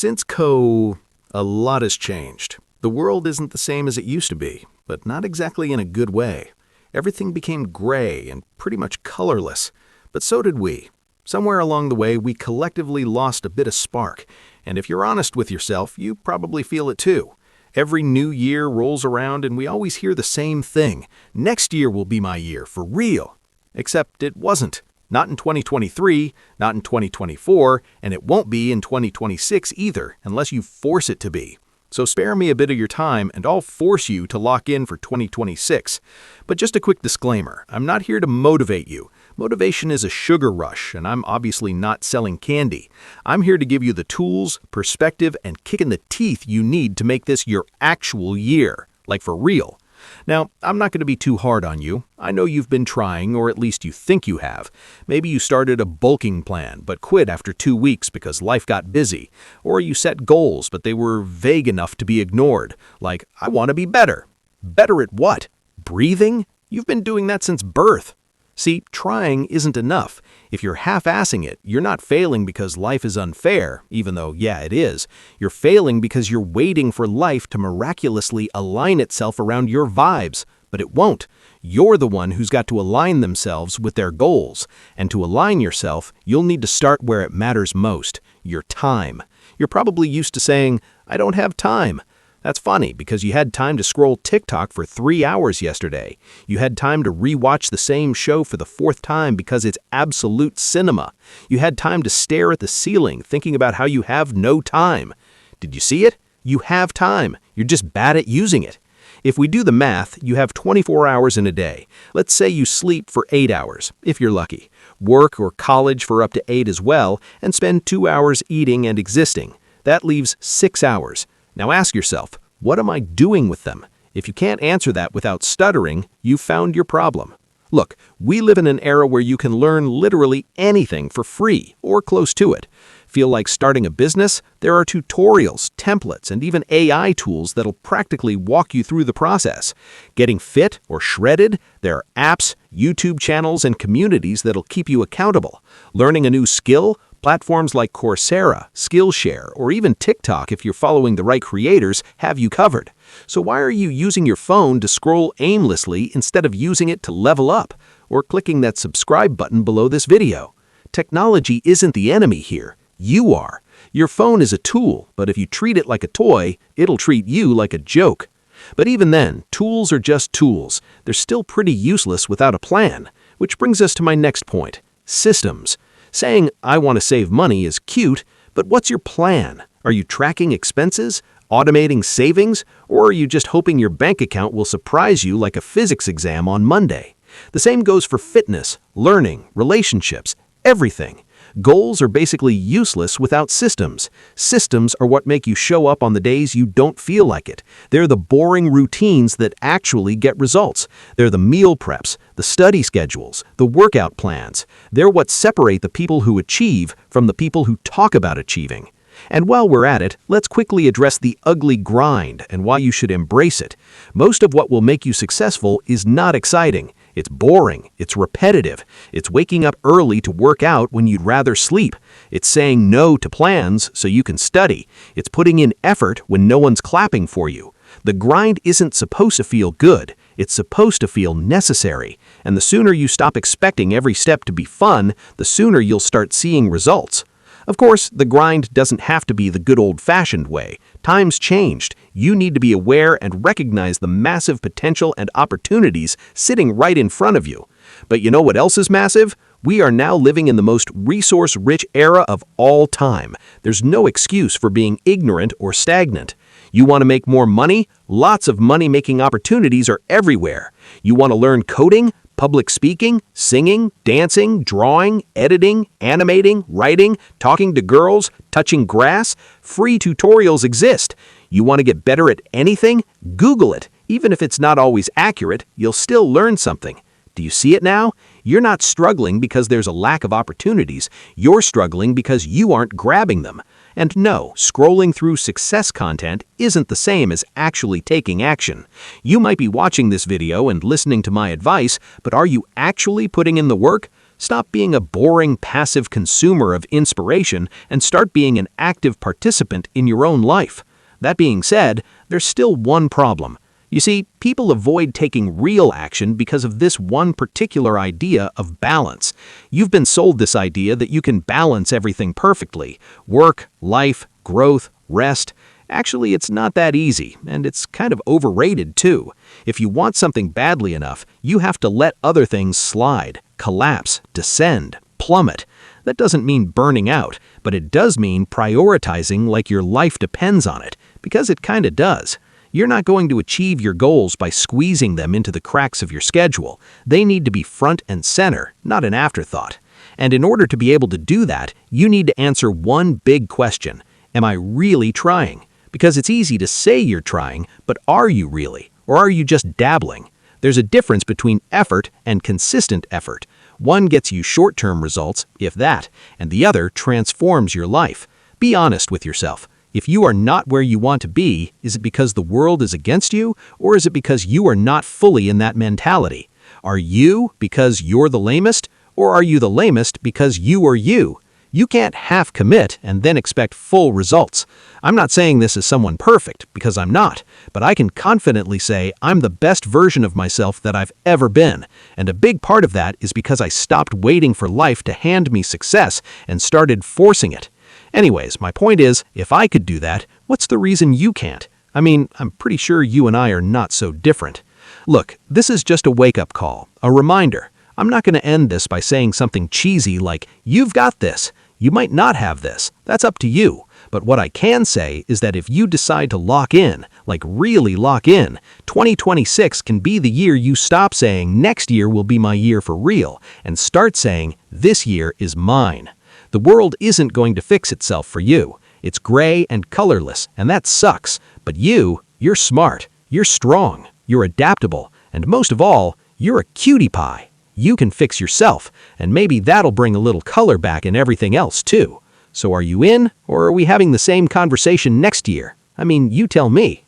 A lot has changed. The world isn't the same as it used to be, but not exactly in a good way. Everything became gray and pretty much colorless, but so did we. Somewhere along the way, we collectively lost a bit of spark, and if you're honest with yourself, you probably feel it too. Every new year rolls around and we always hear the same thing. Next year will be my year, for real. Except it wasn't. Not in 2023, not in 2024, and it won't be in 2026 either, unless you force it to be. So spare me a bit of your time and I'll force you to lock in for 2026. But just a quick disclaimer, I'm not here to motivate you. Motivation is a sugar rush, and I'm obviously not selling candy. I'm here to give you the tools, perspective, and kick in the teeth you need to make this your actual year, like for real. Now, I'm not going to be too hard on you. I know you've been trying, or at least you think you have. Maybe you started a bulking plan, but quit after 2 weeks because life got busy. Or you set goals, but they were vague enough to be ignored. Like, I want to be better. Better at what? Breathing? You've been doing that since birth. See, trying isn't enough. If you're half-assing it, you're not failing because life is unfair, even though, yeah, it is. You're failing because you're waiting for life to miraculously align itself around your vibes, but it won't. You're the one who's got to align themselves with their goals. And to align yourself, you'll need to start where it matters most, your time. You're probably used to saying, I don't have time. That's funny because you had time to scroll TikTok for 3 hours yesterday. You had time to rewatch the same show for the 4th time because it's absolute cinema. You had time to stare at the ceiling thinking about how you have no time. Did you see it? You have time. You're just bad at using it. If we do the math, you have 24 hours in a day. Let's say you sleep for 8 hours, if you're lucky. Work or college for up to 8 as well, and spend 2 hours eating and existing. That leaves 6 hours. Now ask yourself, what am I doing with them? If you can't answer that without stuttering, you've found your problem. Look, we live in an era where you can learn literally anything for free or close to it. Feel like starting a business? There are tutorials, templates, and even AI tools that'll practically walk you through the process. Getting fit or shredded? There are apps, YouTube channels, and communities that'll keep you accountable. Learning a new skill? Platforms like Coursera, Skillshare, or even TikTok, if you're following the right creators, have you covered. So why are you using your phone to scroll aimlessly instead of using it to level up, or clicking that subscribe button below this video? Technology isn't the enemy here. You are. Your phone is a tool, but if you treat it like a toy, it'll treat you like a joke. But even then, tools are just tools. They're still pretty useless without a plan, which brings us to my next point, systems. Saying, I want to save money is cute, but what's your plan? Are you tracking expenses, automating savings, or are you just hoping your bank account will surprise you like a physics exam on Monday? The same goes for fitness, learning, relationships, everything. Goals are basically useless without systems. Systems are what make you show up on the days you don't feel like it. They're the boring routines that actually get results. They're the meal preps, the study schedules, the workout plans. They're what separate the people who achieve from the people who talk about achieving. And while we're at it, let's quickly address the ugly grind and why you should embrace it. Most of what will make you successful is not exciting. It's boring. It's repetitive. It's waking up early to work out when you'd rather sleep. It's saying no to plans so you can study. It's putting in effort when no one's clapping for you. The grind isn't supposed to feel good. It's supposed to feel necessary. And the sooner you stop expecting every step to be fun, the sooner you'll start seeing results. Of course, the grind doesn't have to be the good old-fashioned way. Times changed. You need to be aware and recognize the massive potential and opportunities sitting right in front of you. But you know what else is massive? We are now living in the most resource-rich era of all time. There's no excuse for being ignorant or stagnant. You want to make more money? Lots of money-making opportunities are everywhere. You want to learn coding? Public speaking, singing, dancing, drawing, editing, animating, writing, talking to girls, touching grass? Free tutorials exist. You want to get better at anything? Google it. Even if it's not always accurate, you'll still learn something. Do you see it now? You're not struggling because there's a lack of opportunities. You're struggling because you aren't grabbing them. And no, scrolling through success content isn't the same as actually taking action. You might be watching this video and listening to my advice, but are you actually putting in the work? Stop being a boring, passive consumer of inspiration and start being an active participant in your own life. That being said, there's still one problem. You see, people avoid taking real action because of this one particular idea of balance. You've been sold this idea that you can balance everything perfectly: work, life, growth, rest. Actually, it's not that easy, and it's kind of overrated too. If you want something badly enough, you have to let other things slide, collapse, descend, plummet. That doesn't mean burning out, but it does mean prioritizing like your life depends on it, because it kinda does. You're not going to achieve your goals by squeezing them into the cracks of your schedule. They need to be front and center, not an afterthought. And in order to be able to do that, you need to answer one big question: am I really trying? Because it's easy to say you're trying, but are you really? Or are you just dabbling? There's a difference between effort and consistent effort. One gets you short-term results, if that, and the other transforms your life. Be honest with yourself. If you are not where you want to be, is it because the world is against you, or is it because you are not fully in that mentality? Are you because you're the lamest, or are you the lamest because you are you? You can't half commit and then expect full results. I'm not saying this as someone perfect, because I'm not, but I can confidently say I'm the best version of myself that I've ever been, and a big part of that is because I stopped waiting for life to hand me success and started forcing it. Anyways, my point is, if I could do that, what's the reason you can't? I mean, I'm pretty sure you and I are not so different. Look, this is just a wake-up call, a reminder. I'm not going to end this by saying something cheesy like, "You've got this." You might not have this. That's up to you. But what I can say is that if you decide to lock in, like really lock in, 2026 can be the year you stop saying, "Next year will be my year for real," and start saying, "This year is mine." The world isn't going to fix itself for you. It's gray and colorless, and that sucks. But you're smart, you're strong, you're adaptable, and most of all, you're a cutie pie. You can fix yourself, and maybe that'll bring a little color back in everything else too. So are you in, or are we having the same conversation next year? I mean, you tell me.